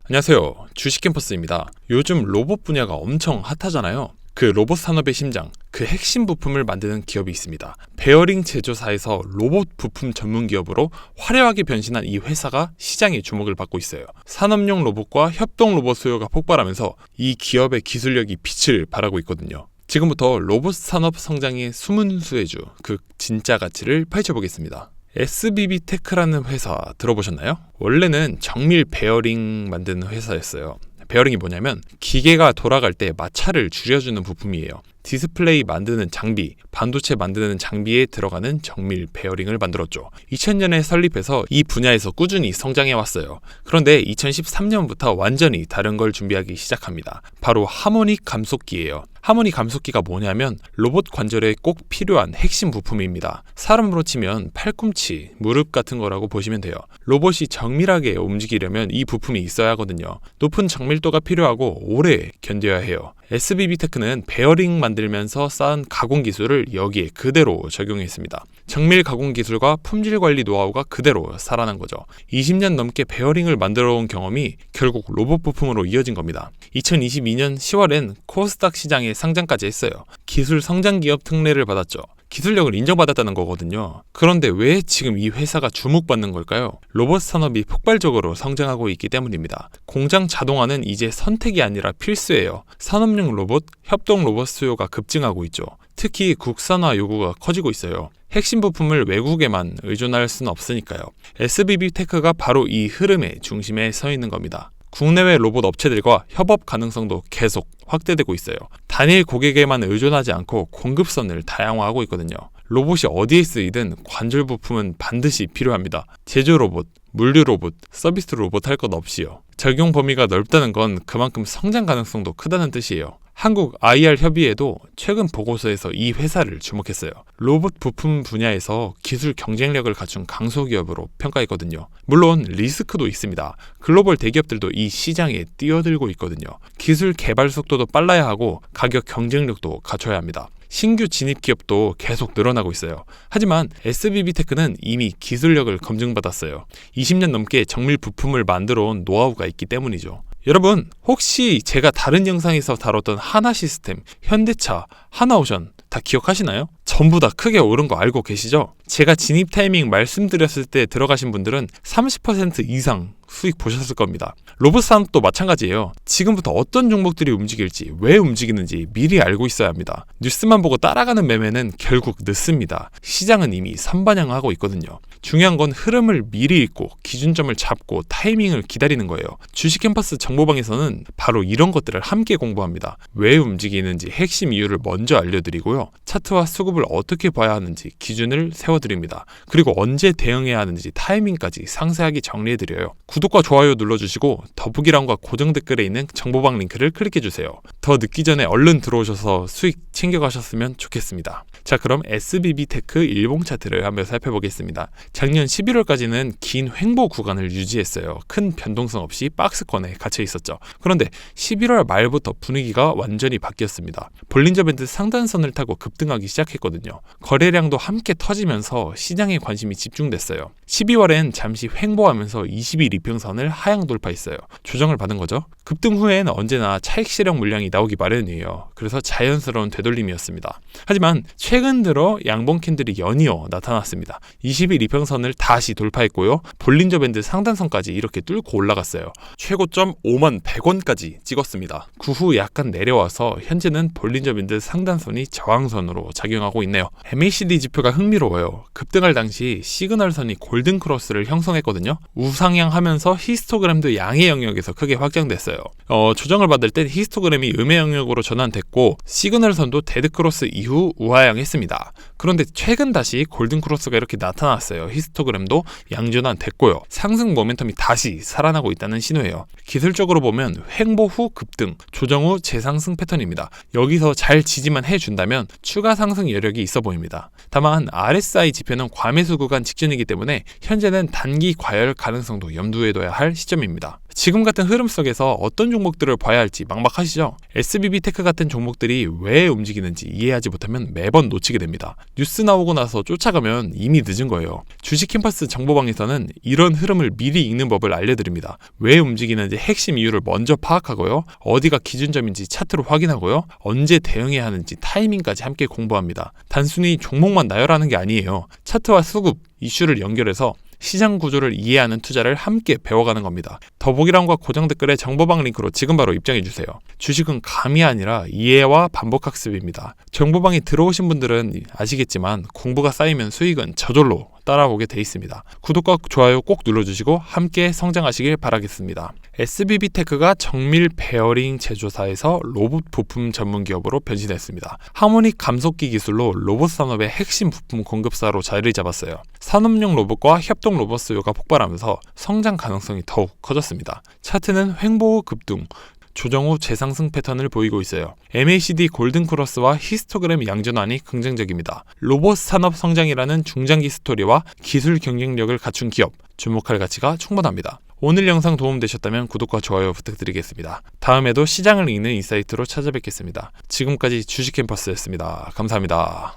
안녕하세요. 주식캠퍼스입니다. 요즘 로봇 분야가 엄청 핫하잖아요. 그 로봇 산업의 심장, 그 핵심 부품을 만드는 기업이 있습니다. 베어링 제조사에서 로봇 부품 전문 기업으로 화려하게 변신한 이 회사가 시장의 주목을 받고 있어요. 산업용 로봇과 협동 로봇 수요가 폭발하면서 이 기업의 기술력이 빛을 발하고 있거든요. 지금부터 로봇 산업 성장의 숨은 수혜주, 그 진짜 가치를 파헤쳐보겠습니다. SBB테크라는 회사 들어보셨나요? 원래는 정밀 베어링 만드는 회사였어요. 베어링이 뭐냐면 기계가 돌아갈 때 마찰을 줄여주는 부품이에요. 디스플레이 만드는 장비, 반도체 만드는 장비에 들어가는 정밀 베어링을 만들었죠. 2000년에 설립해서 이 분야에서 꾸준히 성장해 왔어요. 그런데 2013년부터 완전히 다른 걸 준비하기 시작합니다. 바로 하모닉 감속기예요. 하모닉 감속기가 뭐냐면 로봇 관절에 꼭 필요한 핵심 부품입니다. 사람으로 치면 팔꿈치, 무릎 같은 거라고 보시면 돼요. 로봇이 정밀하게 움직이려면 이 부품이 있어야 하거든요. 높은 정밀도가 필요하고 오래 견뎌야 해요. SBB테크는 베어링 만들면서 쌓은 가공 기술을 여기에 그대로 적용했습니다. 정밀 가공 기술과 품질 관리 노하우가 그대로 살아난 거죠. 20년 넘게 베어링을 만들어 온 경험이 결국 로봇 부품으로 이어진 겁니다. 2022년 10월엔 코스닥 시장에 상장까지 했어요. 기술 성장 기업 특례를 받았죠. 기술력을 인정받았다는 거거든요. 그런데 왜 지금 이 회사가 주목받는 걸까요? 로봇 산업이 폭발적으로 성장하고 있기 때문입니다. 공장 자동화는 이제 선택이 아니라 필수예요. 산업용 로봇, 협동 로봇 수요가 급증하고 있죠. 특히 국산화 요구가 커지고 있어요. 핵심 부품을 외국에만 의존할 수는 없으니까요. SBB테크가 바로 이 흐름의 중심에 서 있는 겁니다. 국내외 로봇 업체들과 협업 가능성도 계속 확대되고 있어요. 단일 고객에만 의존하지 않고 공급선을 다양화하고 있거든요. 로봇이 어디에 쓰이든 관절 부품은 반드시 필요합니다. 제조 로봇, 물류 로봇, 서비스 로봇 할 것 없이요. 적용 범위가 넓다는 건 그만큼 성장 가능성도 크다는 뜻이에요. 한국 IR 협의회도 최근 보고서에서 이 회사를 주목했어요. 로봇 부품 분야에서 기술 경쟁력을 갖춘 강소기업으로 평가했거든요. 물론 리스크도 있습니다. 글로벌 대기업들도 이 시장에 뛰어들고 있거든요. 기술 개발 속도도 빨라야 하고 가격 경쟁력도 갖춰야 합니다. 신규 진입 기업도 계속 늘어나고 있어요. 하지만 SBB테크는 이미 기술력을 검증받았어요. 20년 넘게 정밀 부품을 만들어 온 노하우가 있기 때문이죠. 여러분, 혹시 제가 다른 영상에서 다뤘던 하나시스템, 현대차, 하나오션 다 기억하시나요? 전부 다 크게 오른 거 알고 계시죠? 제가 진입 타이밍 말씀드렸을 때 들어가신 분들은 30% 이상 수익 보셨을 겁니다. 로봇 산업도 마찬가지예요. 지금부터 어떤 종목들이 움직일지, 왜 움직이는지 미리 알고 있어야 합니다. 뉴스만 보고 따라가는 매매는 결국 늦습니다. 시장은 이미 선반영하고 있거든요. 중요한 건 흐름을 미리 읽고 기준점을 잡고 타이밍을 기다리는 거예요. 주식 캠퍼스 정보방에서는 바로 이런 것들을 함께 공부합니다. 왜 움직이는지 핵심 이유를 먼저 알려드리고요. 차트와 수급을 어떻게 봐야 하는지 기준을 세워드립니다. 그리고 언제 대응해야 하는지 타이밍까지 상세하게 정리해드려요. 구독과 좋아요 눌러주시고 더보기란과 고정 댓글에 있는 정보방 링크를 클릭해주세요. 더 늦기 전에 얼른 들어오셔서 수익 챙겨가셨으면 좋겠습니다. 자, 그럼 SBB테크 일봉 차트를 한번 살펴보겠습니다. 작년 11월까지는 긴 횡보 구간을 유지했어요. 큰 변동성 없이 박스권에 갇혀 있었죠. 그런데 11월 말부터 분위기가 완전히 바뀌었습니다. 볼린저 밴드 상단선을 타고 급등하기 시작했거든요. 거래량도 함께 터지면서 시장에 관심이 집중됐어요. 12월엔 잠시 횡보하면서 20일 이평선을 하향 돌파했어요. 조정을 받은 거죠. 급등 후에는 언제나 차익 실현 물량이 나오기 마련이에요. 그래서 자연스러운 되돌림이었습니다. 하지만 최근 들어 양봉 캔들이 연이어 나타났습니다. 20일 이평선을 다시 돌파했고요. 볼린저 밴드 상단선까지 이렇게 뚫고 올라갔어요. 최고점 51,100원까지 찍었습니다. 그 후 약간 내려와서 현재는 볼린저 밴드 상단선이 저항선으로 작용하고 있네요. MACD 지표가 흥미로워요. 급등할 당시 시그널선이 골든 크로스를 형성했거든요. 우상향하면서 히스토그램도 양의 영역에서 크게 확장됐어요. 조정을 받을 땐 히스토그램이 음의 영역으로 전환됐고 시그널선도 데드 크로스 이후 우하향했습니다. 그런데 최근 다시 골든 크로스가 이렇게 나타났어요. 히스토그램도 양전환됐고요. 상승 모멘텀이 다시 살아나고 있다는 신호예요. 기술적으로 보면 횡보 후 급등, 조정 후 재상승 패턴입니다. 여기서 잘 지지만 해준다면 추가 상승 여력이 있어 보입니다. 다만 RSI 지표는 과매수 구간 직전이기 때문에 현재는 단기 과열 가능성도 염두에 둬야 할 시점입니다. 지금 같은 흐름 속에서 어떤 종목들을 봐야 할지 막막하시죠? SBB테크 같은 종목들이 왜 움직이는지 이해하지 못하면 매번 놓치게 됩니다. 뉴스 나오고 나서 쫓아가면 이미 늦은 거예요. 주식 캠퍼스 정보방에서는 이런 흐름을 미리 읽는 법을 알려드립니다. 왜 움직이는지 핵심 이유를 먼저 파악하고요. 어디가 기준점인지 차트로 확인하고요. 언제 대응해야 하는지 타이밍까지 함께 공부합니다. 단순히 종목만 나열하는 게 아니에요. 차트와 수급, 이슈를 연결해서 시장 구조를 이해하는 투자를 함께 배워가는 겁니다. 더보기란과 고정 댓글에 정보방 링크로 지금 바로 입장해주세요. 주식은 감이 아니라 이해와 반복 학습입니다. 정보방에 들어오신 분들은 아시겠지만 공부가 쌓이면 수익은 저절로 따라오게 돼 있습니다. 구독과 좋아요 꼭 눌러주시고 함께 성장하시길 바라겠습니다. SBB테크가 정밀 베어링 제조사에서 로봇 부품 전문 기업으로 변신했습니다. 하모닉 감속기 기술로 로봇 산업의 핵심 부품 공급사로 자리를 잡았어요. 산업용 로봇과 협동 로봇 수요가 폭발하면서 성장 가능성이 더욱 커졌습니다. 차트는 횡보 급등, 조정 후 재상승 패턴을 보이고 있어요. MACD 골든크로스와 히스토그램 양전환이 긍정적입니다. 로봇 산업 성장이라는 중장기 스토리와 기술 경쟁력을 갖춘 기업, 주목할 가치가 충분합니다. 오늘 영상 도움되셨다면 구독과 좋아요 부탁드리겠습니다. 다음에도 시장을 읽는 인사이트로 찾아뵙겠습니다. 지금까지 주식캠퍼스였습니다. 감사합니다.